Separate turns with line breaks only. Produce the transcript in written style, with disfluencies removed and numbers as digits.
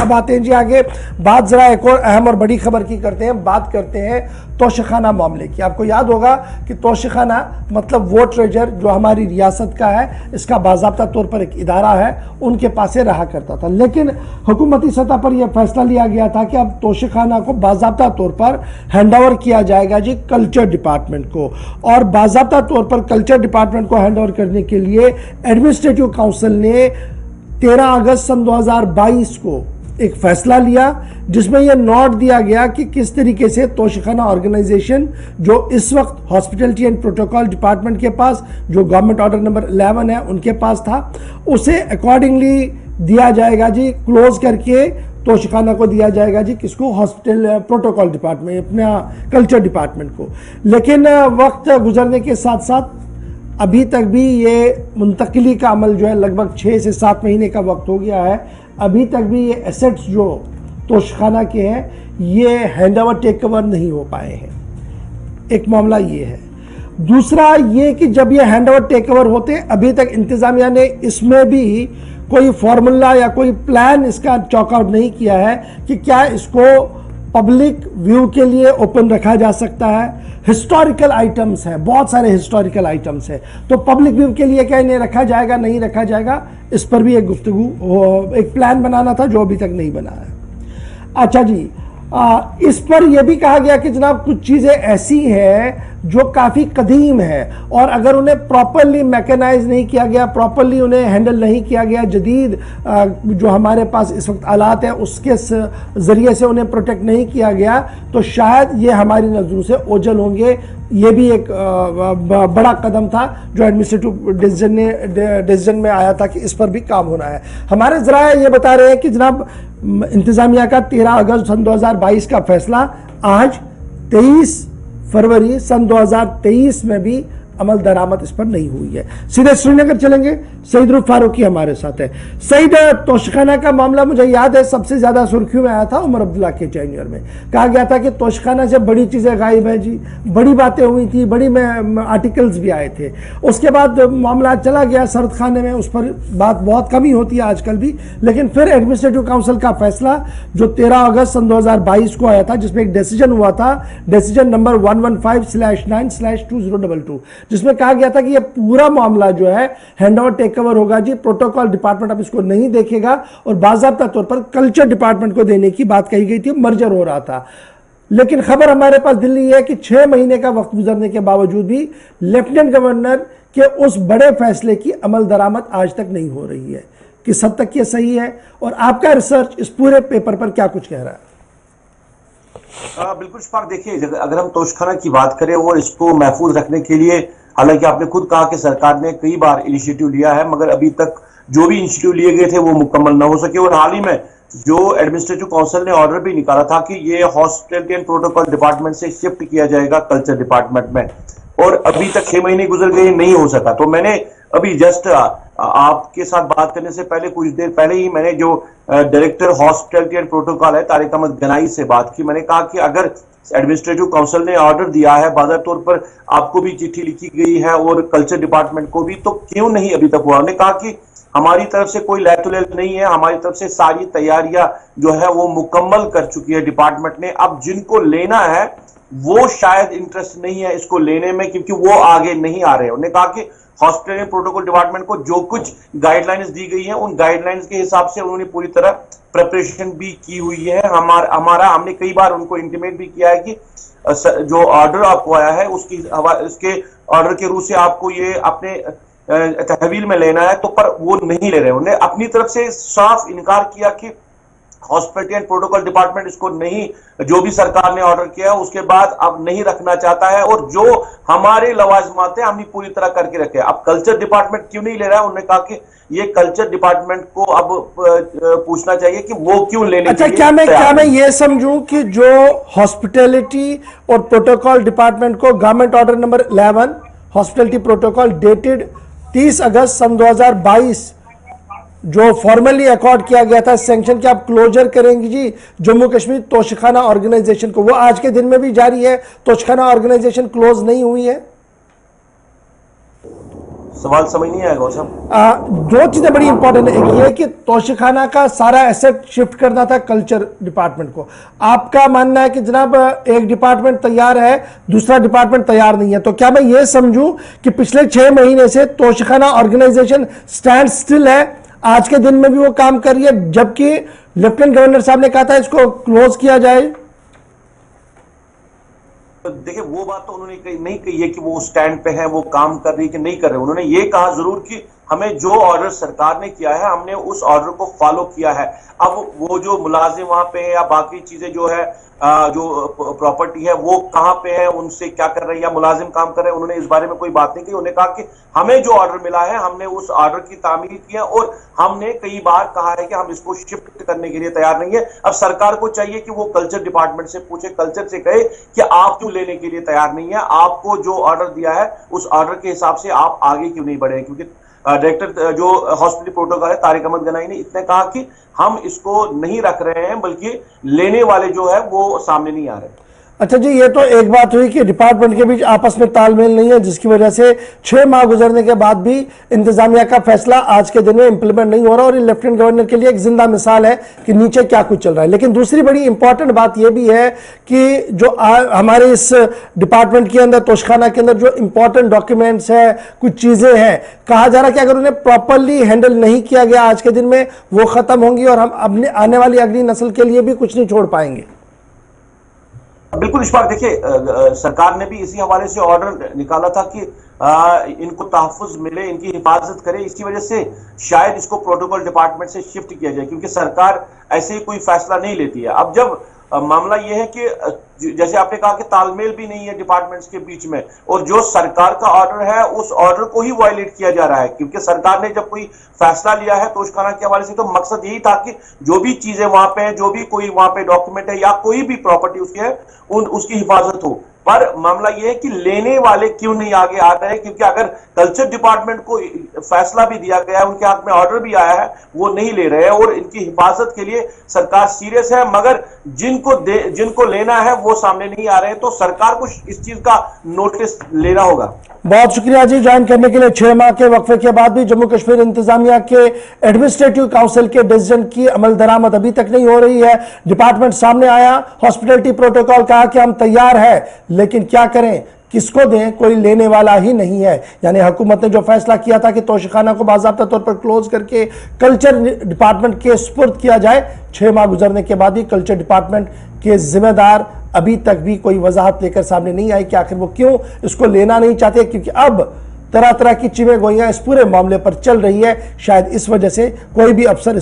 अब आते हैं जी आगे, बात जरा एक और अहम और बड़ी खबर की करते हैं, बात करते हैं तोशाखाना मामले की। आपको याद होगा कि तोशाखाना मतलब वो ट्रेजर जो हमारी रियासत का है, इसका बाज़ाब्ता तौर पर एक इदारा है, उनके पास से रहा करता था। लेकिन हुकूमती सतह पर यह फैसला लिया गया था कि अब तोशाखाना को बाज़ाब्ता तौर पर हैंडओवर किया जाएगा जी कल्चर डिपार्टमेंट को। और बाज़ाब्ता तौर पर कल्चर डिपार्टमेंट को हैंडओवर करने के लिए एडमिनिस्ट्रेटिव काउंसिल ने 13 अगस्त सन 2022 को एक फैसला लिया, जिसमें यह नोट दिया गया कि किस तरीके से तोशाखाना ऑर्गेनाइजेशन जो इस वक्त हॉस्पिटैलिटी एंड प्रोटोकॉल डिपार्टमेंट के पास, जो गवर्नमेंट ऑर्डर नंबर 11 है उनके पास था, उसे अकॉर्डिंगली दिया जाएगा जी, क्लोज करके तोशाखाना को दिया जाएगा जी, किसको, हॉस्पिटल प्रोटोकॉल डिपार्टमेंट, अपना कल्चर डिपार्टमेंट को। लेकिन वक्त गुजरने के साथ साथ अभी तक भी ये मुंतकिली का अमल जो है लगभग 6 से 7 महीने का वक्त हो गया है, अभी तक भी ये एसेट्स जो तोशाखाना के हैं ये हैंडओवर टेक ओवर नहीं हो पाए हैं। एक मामला ये है। दूसरा ये कि जब ये हैंडओवर टेक ओवर होते, अभी तक इंतजामिया ने इसमें भी कोई फॉर्मूला या कोई प्लान इसका चॉकआउट नहीं किया है कि क्या इसको पब्लिक व्यू के लिए ओपन रखा जा सकता है। हिस्टोरिकल आइटम्स हैं, बहुत सारे हिस्टोरिकल आइटम्स हैं, तो पब्लिक व्यू के लिए क्या इन्हें रखा जाएगा, नहीं रखा जाएगा, इस पर भी एक गुफ्तगू, एक प्लान बनाना था जो अभी तक नहीं बना है। अच्छा जी, इस पर यह भी कहा गया कि जनाब कुछ चीज़ें ऐसी हैं जो काफ़ी कदीम है और अगर उन्हें प्रॉपरली मैकेनाइज नहीं किया गया, प्रॉपरली उन्हें हैंडल नहीं किया गया, जदीद जो हमारे पास इस वक्त आलात है उसके ज़रिए से उन्हें प्रोटेक्ट नहीं किया गया, तो शायद ये हमारी नज़रों से ओझल होंगे। ये भी एक बड़ा कदम था जो एडमिनिस्ट्रेटिव डिसीजन में आया था कि इस पर भी काम होना है। हमारे ज़राए ये बता रहे हैं कि जनाब इंतज़ामिया का 13 अगस्त सन 2022 का फैसला आज 23 फरवरी सन 2023 में भी अमल दरामद इस पर नहीं हुई है। सीधे श्रीनगर चलेंगे, सईद रुख फारूकी हमारे साथ है। सईद, तोशाखाना का मामला मुझे याद है सबसे ज्यादा सुर्खियों में आया था उमर अब्दुल्ला के टेन्योर में। कहा गया था कि तोशाखाना से बड़ी चीजें गायब है जी, बड़ी बातें हुई थी, बड़ी आर्टिकल्स भी आए थे। उसके बाद मामला चला गया सरद खाने में, उस पर बात बहुत कम ही होती है आजकल भी। लेकिन फिर एडमिनिस्ट्रेटिव काउंसिल का फैसला जो 13 अगस्त सन 2022 को आया था, जिसमें एक डिसीजन हुआ था, डिसीजन नंबर 115/9/2022, जिसमें कहा गया था कि यह पूरा मामला जो है हैंडओवर टेक ओवर होगा जी, प्रोटोकॉल डिपार्टमेंट अब इसको नहीं देखेगा और बाज़ाब्ता तौर पर कल्चर डिपार्टमेंट को देने की बात कही गई थी, मर्जर हो रहा था। लेकिन खबर हमारे पास दिल्ली है कि 6 महीने का वक्त गुजरने के बावजूद भी लेफ्टिनेंट गवर्नर के उस बड़े फैसले की अमल दरामद आज तक नहीं हो रही है। किस हद तक ये सही है और आपका रिसर्च इस पूरे पेपर पर क्या कुछ कह रहा है?
बिल्कुल शफाक, देखिए अगर हम तोशाखाना की बात करें और इसको महफूज रखने के लिए, हालांकि आपने खुद कहा कि सरकार ने कई बार इनिशिएटिव लिया है, मगर अभी तक जो भी इनिशिएटिव लिए गए थे वो मुकम्मल ना हो सके। और हाल ही में जो एडमिनिस्ट्रेटिव काउंसिल ने ऑर्डर भी निकाला था कि ये हॉस्पिटैलिटी एंड प्रोटोकॉल डिपार्टमेंट से शिफ्ट किया जाएगा कल्चर डिपार्टमेंट में, और अभी तक 6 महीने गुजर गए, नहीं हो सका। तो मैंने अभी जस्ट आपके साथ बात करने से पहले कुछ देर पहले ही मैंने जो डायरेक्टर हॉस्पिटैलिटी एंड प्रोटोकॉल है तारिक अहमद गनाई से बात की। मैंने कहा कि अगर एडमिनिस्ट्रेटिव काउंसिल ने ऑर्डर दिया है, बाज़ाहिर तौर पर आपको भी चिट्ठी लिखी गई है और कल्चर डिपार्टमेंट को भी, तो क्यों नहीं अभी तक हुआ? उन्होंने कहा कि हमारी तरफ से कोई लैतुलैल नहीं है, हमारी तरफ से सारी तैयारियां जो है वो मुकम्मल कर चुकी है डिपार्टमेंट ने। अब जिनको लेना है वो शायद इंटरेस्ट नहीं है इसको लेने में, क्योंकि वो आगे नहीं आ रहे। उन्होंने कहा कि हॉस्पिटल प्रोटोकॉल डिपार्टमेंट को जो कुछ गाइडलाइंस दी गई हैं उन गाइडलाइंस के हिसाब से उन्होंने पूरी तरह प्रिपरेशन भी की हुई है। हमने कई बार उनको इंटीमेट भी किया है कि जो ऑर्डर आपको आया है उसके ऑर्डर के रूप से आपको ये अपने तहवील में लेना है, तो पर वो नहीं ले रहे। उन्हें अपनी तरफ से साफ इनकार किया कि हॉस्पिटल एंड प्रोटोकॉल डिपार्टमेंट इसको नहीं, जो भी सरकार ने ऑर्डर किया उसके बाद अब नहीं रखना चाहता है, और जो हमारे लवाजमात है हमने पूरी तरह करके रखे। अब कल्चर डिपार्टमेंट क्यों नहीं ले रहा है? उन्होंने कहा कि ये कल्चर डिपार्टमेंट को अब पूछना चाहिए कि वो क्यों लेने।
अच्छा, क्या मैं ये समझूं कि जो हॉस्पिटैलिटी और प्रोटोकॉल डिपार्टमेंट को government order number 11 hospitality protocol dated 30 अगस्त सन 2022 जो फॉर्मली अकॉर्ड किया गया था सैंक्शन के आप क्लोजर करेंगे जी जम्मू कश्मीर तोशाखाना ऑर्गेनाइजेशन को, वो आज के दिन में भी जारी है? तोशाखाना ऑर्गेनाइजेशन क्लोज नहीं हुई है?
सवाल समझ नहीं आएगा साहब।
दो चीजें बड़ी इंपॉर्टेंट है। एक ये कि तोशिखाना का सारा एसेट शिफ्ट करना था कल्चर डिपार्टमेंट को। आपका मानना है कि जनाब एक डिपार्टमेंट तैयार है, दूसरा डिपार्टमेंट तैयार नहीं है, तो क्या मैं ये समझूं कि पिछले 6 महीने से तोशिखाना ऑर्गेनाइजेशन स्टैंड स्टिल है, आज के दिन में भी वो काम कर रही है, जबकि लेफ्टिनेंट गवर्नर साहब ने कहा था इसको क्लोज किया जाए?
देखिए, वो बात तो उन्होंने नहीं कही है कि वो स्टैंड पे है, वो काम कर रही है कि नहीं कर रहे। उन्होंने ये कहा जरूर कि हमें जो ऑर्डर सरकार ने किया है हमने उस ऑर्डर को फॉलो किया है। अब वो जो मुलाजिम वहां पे है या बाकी चीजें जो है जो प्रॉपर्टी है वो कहां पे है, उनसे क्या कर रहे हैं या मुलाजिम काम कर रहे हैं, उन्होंने इस बारे में कोई बात नहीं की। उन्होंने कहा कि हमें जो ऑर्डर मिला है हमने उस ऑर्डर की तामील की है और हमने कई बार कहा है कि हम इसको शिफ्ट करने के लिए तैयार नहीं है। अब सरकार को चाहिए कि वो कल्चर डिपार्टमेंट से पूछे, कल्चर से कहे कि आप क्यों लेने के लिए तैयार नहीं है, आपको जो ऑर्डर दिया है उस ऑर्डर के हिसाब से आप आगे क्यों नहीं बढ़े। क्योंकि डायरेक्टर जो हॉस्पिटल प्रोटोकॉल है तारिक अहमद गनाई ने इतने कहा कि हम इसको नहीं रख रहे हैं, बल्कि लेने वाले जो है वो सामने नहीं आ रहे।
अच्छा जी, ये तो एक बात हुई कि डिपार्टमेंट के बीच आपस में तालमेल नहीं है, जिसकी वजह से 6 माह गुजरने के बाद भी इंतजामिया का फैसला आज के दिन में इंप्लीमेंट नहीं हो रहा, और ये लेफ्टिनेंट गवर्नर के लिए एक जिंदा मिसाल है कि नीचे क्या कुछ चल रहा है। लेकिन दूसरी बड़ी इंपॉर्टेंट बात यह भी है कि जो हमारे इस डिपार्टमेंट के अंदर, तोशखाना के अंदर जो इंपॉर्टेंट डॉक्यूमेंट्स है, कुछ चीजें हैं, कहा जा रहा है कि अगर उन्हें प्रॉपरली हैंडल नहीं किया गया आज के दिन में वो खत्म होंगी और हम अपने आने वाली अगली नस्ल के लिए भी कुछ नहीं छोड़ पाएंगे।
बिल्कुल इशफाक, देखिए सरकार ने भी इसी हवाले से ऑर्डर निकाला था कि इनको तहफ़्फ़ुज़ मिले, इनकी हिफाजत करे। इसकी वजह से शायद इसको प्रोटोकॉल डिपार्टमेंट से शिफ्ट किया जाए, क्योंकि सरकार ऐसे ही कोई फैसला नहीं लेती है। अब जब मामला यह है कि जैसे आपने कहा कि तालमेल भी नहीं है डिपार्टमेंट्स के बीच में, और जो सरकार का ऑर्डर है उस ऑर्डर को ही वायलेट किया जा रहा है। क्योंकि सरकार ने जब कोई फैसला लिया है तोशखाना के हवाले से, तो मकसद यही था कि जो भी चीजें वहां पे है, जो भी कोई वहां पे डॉक्यूमेंट है या कोई भी प्रॉपर्टी उसकी है, उसकी हिफाजत हो। पर मामला यह है कि लेने वाले क्यों नहीं आगे आ रहे हैं, क्योंकि अगर कल्चर डिपार्टमेंट को फैसला भी दिया गया है, उनके हाथ में ऑर्डर भी आया है, वो नहीं ले रहे हैं। और इनकी हिफाजत के लिए सरकार सीरियस है, मगर जिनको लेना है वो सामने नहीं आ रहे हैं। तो सरकार को इस चीज का नोटिस लेना होगा।
बहुत शुक्रिया जी ज्वाइन करने के लिए। 6 माह के वक्फे के बाद भी जम्मू कश्मीर इंतजामिया के एडमिनिस्ट्रेटिव काउंसिल के डिसीजन की अमल दरामद अभी तक नहीं हो रही है। डिपार्टमेंट सामने आया, हॉस्पिटलिटी प्रोटोकॉल कहा कि हम तैयार है, लेकिन क्या करें, किसको दें, कोई लेने वाला ही नहीं है। यानी हुकूमत ने जो फैसला किया था कि तोशिखाना को बाज़ाब्ता तौर पर क्लोज करके कल्चर डिपार्टमेंट के सुपुर्द किया जाए, 6 माह गुजरने के बाद ही कल्चर डिपार्टमेंट के जिम्मेदार अभी तक भी कोई वजाहत लेकर सामने नहीं आई कि आखिर वो क्यों इसको लेना नहीं चाहते। क्योंकि अब तरह तरह की चिमें गोइयां इस पूरे मामले पर चल रही है, शायद इस वजह से कोई भी अफसर